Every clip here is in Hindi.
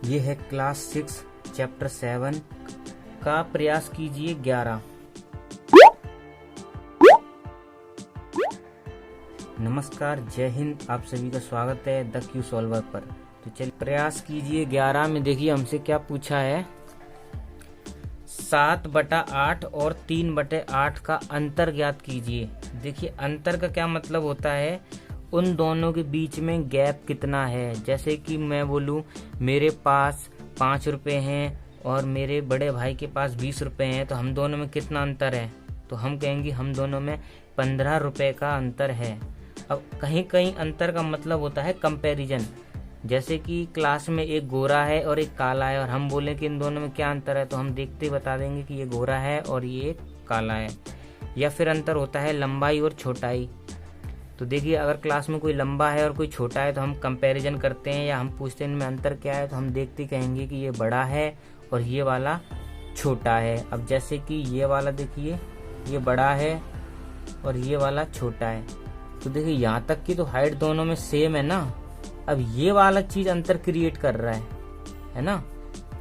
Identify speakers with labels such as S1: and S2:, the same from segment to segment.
S1: ये है क्लास 6 चैप्टर 7 का प्रयास कीजिए 11। नमस्कार, जय हिंद। आप सभी का स्वागत है द क्यू सॉल्वर पर। तो चलिए प्रयास कीजिए 11 में देखिए हमसे क्या पूछा है। 7/8 और 3/8 का अंतर ज्ञात कीजिए। देखिए अंतर का क्या मतलब होता है, उन दोनों के बीच में गैप कितना है। जैसे कि मैं बोलूँ मेरे पास 5 रुपये हैं और मेरे बड़े भाई के पास 20 रुपये हैं, तो हम दोनों में कितना अंतर है, तो हम कहेंगे हम दोनों में 15 रुपये का अंतर है। अब कहीं कहीं अंतर का मतलब होता है कंपैरिजन। जैसे कि क्लास में एक गोरा है और एक काला है और हम बोलें कि इन दोनों में क्या अंतर है, तो हम देखते ही बता देंगे कि ये गोरा है और ये काला है। या फिर अंतर होता है लंबाई और छोटाई। तो देखिए अगर क्लास में कोई लंबा है और कोई छोटा है तो हम कंपैरिजन करते हैं या हम पूछते हैं इनमें अंतर क्या है, तो हम देखते कहेंगे कि ये बड़ा है और ये वाला छोटा है। अब जैसे कि ये वाला देखिए ये बड़ा है और ये वाला छोटा है, तो देखिए यहाँ तक की तो हाइट दोनों में सेम है ना। अब ये वाला चीज अंतर क्रिएट कर रहा है ना,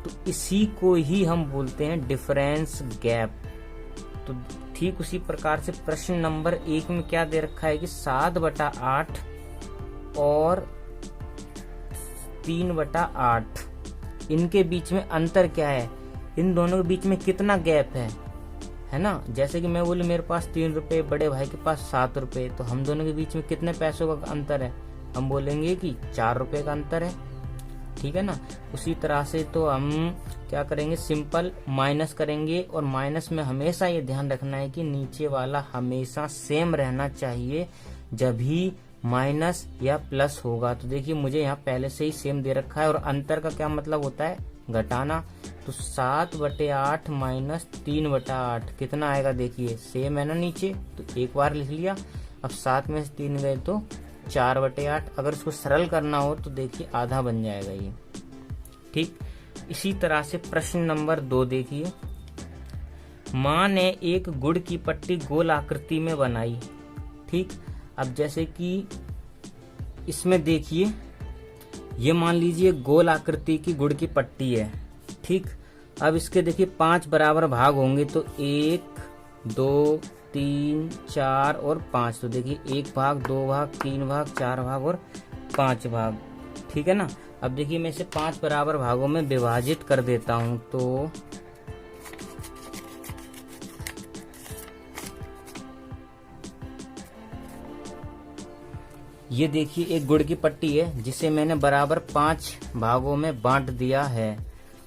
S1: तो इसी को ही हम बोलते हैं डिफरेंस गैप। तो ठीक उसी प्रकार से प्रश्न नंबर 1 में क्या दे रखा है कि 7/8 और 3/8 इनके बीच में अंतर क्या है, इन दोनों के बीच में कितना गैप है ना। जैसे कि मैं बोलूं मेरे पास 3 रुपए, बड़े भाई के पास 7 रुपए, तो हम दोनों के बीच में कितने पैसों का अंतर है, हम बोलेंगे कि 4 रुपए का अंतर है। ठीक है ना। उसी तरह से तो हम क्या करेंगे, सिंपल माइनस करेंगे और माइनस में हमेशा ये ध्यान रखना है कि नीचे वाला हमेशा सेम रहना चाहिए जब भी माइनस या प्लस होगा। तो देखिए मुझे यहाँ पहले से ही सेम दे रखा है और अंतर का क्या मतलब होता है, घटाना। तो 7/8 माइनस 3/8 कितना आएगा, देखिए सेम है ना नीचे, तो एक बार लिख लिया। अब 7 में से 3 गए तो 4/8। अगर इसको सरल करना हो तो देखिए आधा बन जाएगा ये। ठीक इसी तरह से प्रश्न नंबर 2 देखिए। माँ ने एक गुड़ की पट्टी गोल आकृति में बनाई। ठीक, अब जैसे कि इसमें देखिए ये मान लीजिए गोल आकृति की गुड़ की पट्टी है। ठीक, अब इसके देखिए 5 बराबर भाग होंगे, तो 1 2 3 4 और 5। तो देखिए 1 भाग 2 भाग 3 भाग 4 भाग और 5 भाग। ठीक है ना। अब देखिए मैं इसे 5 बराबर भागों में विभाजित कर देता हूं। तो ये देखिए एक गुड़ की पट्टी है जिसे मैंने बराबर 5 भागों में बांट दिया है।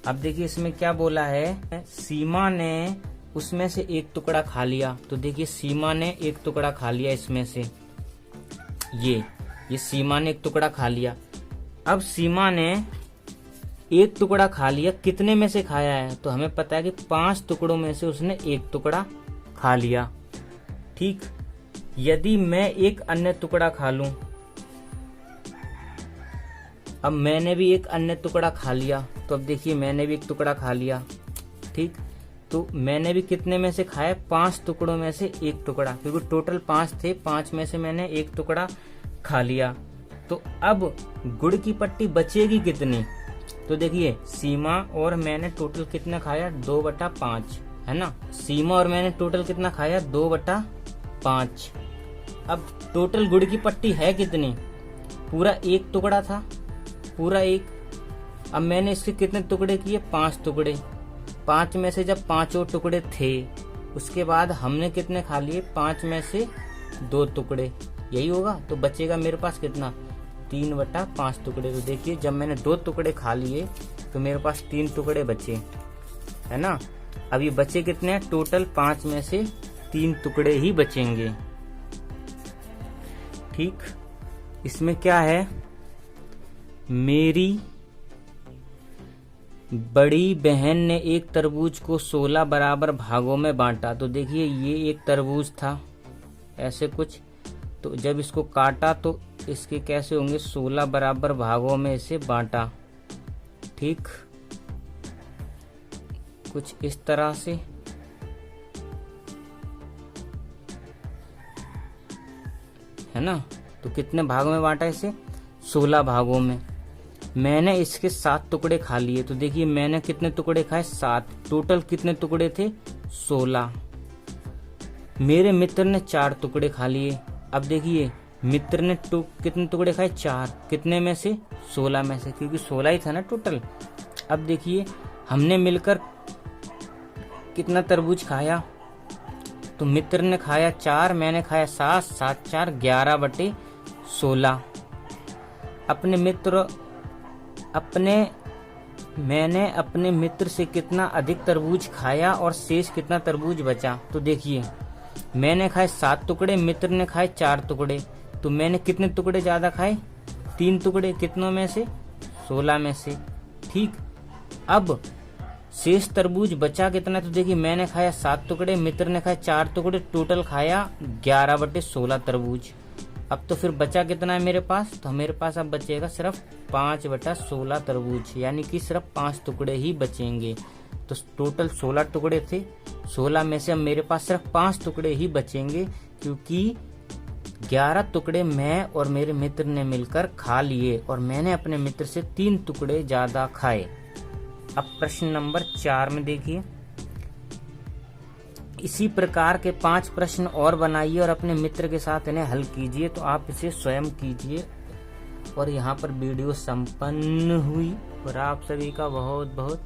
S1: अब देखिए इसमें क्या बोला है, सीमा ने उसमें से एक टुकड़ा खा लिया। तो देखिए सीमा ने एक टुकड़ा खा लिया इसमें से, ये सीमा ने एक टुकड़ा खा लिया। अब सीमा ने एक टुकड़ा खा लिया, कितने में से खाया है, तो हमें पता है कि 5 टुकड़ों में से उसने एक टुकड़ा खा लिया। ठीक, यदि मैं एक अन्य टुकड़ा खा लूं, अब मैंने भी एक अन्य टुकड़ा खा लिया, तो अब देखिए मैंने भी एक टुकड़ा खा लिया। ठीक, तो मैंने भी कितने में से खाया, 5 टुकड़ों में से एक टुकड़ा, क्योंकि टोटल 5 थे, 5 में से मैंने एक टुकड़ा खा लिया। तो अब गुड़ की पट्टी बचेगी कितनी, तो देखिए सीमा और मैंने टोटल कितना खाया, 2/5 है ना। सीमा और मैंने टोटल कितना खाया, 2/5। अब टोटल गुड़ की पट्टी है कितनी, पूरा एक टुकड़ा था, पूरा एक। अब मैंने इसके कितने टुकड़े किए, 5 टुकड़े। 5 में से जब 5 और टुकड़े थे, उसके बाद हमने कितने खा लिए, 5 में से 2 टुकड़े, यही होगा। तो बचेगा मेरे पास कितना, 3/5 टुकड़े। तो देखिए जब मैंने 2 टुकड़े खा लिए तो मेरे पास 3 टुकड़े बचे, है ना। अब ये बचे कितने हैं, टोटल 5 में से 3 टुकड़े ही बचेंगे। ठीक, इसमें क्या है, मेरी बड़ी बहन ने एक तरबूज को 16 बराबर भागों में बांटा। तो देखिए ये एक तरबूज था ऐसे कुछ, तो जब इसको काटा तो इसके कैसे होंगे, 16 बराबर भागों में इसे बांटा। ठीक, कुछ इस तरह से। है ना, तो कितने भागों में बांटा इसे, 16 भागों में। मैंने इसके 7 टुकड़े खा लिए। तो देखिए मैंने कितने टुकड़े खाए, 7। टोटल कितने टुकड़े थे, 16। मेरे मित्र ने 4 टुकड़े खा लिए। अब देखिए मित्र ने कितने टुकड़े खाए, 4। कितने में से, 16 में से, क्योंकि 16 ही था ना टोटल। अब देखिए हमने मिलकर कितना तरबूज खाया, तो मित्र ने खाया 4, मैंने खाया 7, 7 4 11/16। मैंने अपने मित्र से कितना अधिक तरबूज खाया और शेष कितना तरबूज बचा। तो देखिए मैंने खाए 7 टुकड़े, मित्र ने खाए 4 टुकड़े, तो मैंने कितने टुकड़े ज्यादा खाए, 3 टुकड़े। कितनों में से, 16 में से। ठीक, अब शेष तरबूज बचा कितना, तो देखिए मैंने खाया 7 टुकड़े, मित्र ने खाए 4 टुकड़े, टोटल खाया 11/16 तरबूज। अब तो फिर बचा कितना है मेरे पास, तो मेरे पास अब बचेगा सिर्फ 5/16 तरबूज, यानी कि सिर्फ 5 टुकड़े ही बचेंगे। तो टोटल 16 टुकड़े थे, 16 में से अब मेरे पास सिर्फ 5 टुकड़े ही बचेंगे, क्योंकि 11 टुकड़े मैं और मेरे मित्र ने मिलकर खा लिए और मैंने अपने मित्र से 3 टुकड़े ज्यादा खाए। अब प्रश्न नंबर 4 में देखिए, इसी प्रकार के 5 प्रश्न और बनाइए और अपने मित्र के साथ इन्हें हल कीजिए। तो आप इसे स्वयं कीजिए। और यहाँ पर वीडियो संपन्न हुई और आप सभी का बहुत बहुत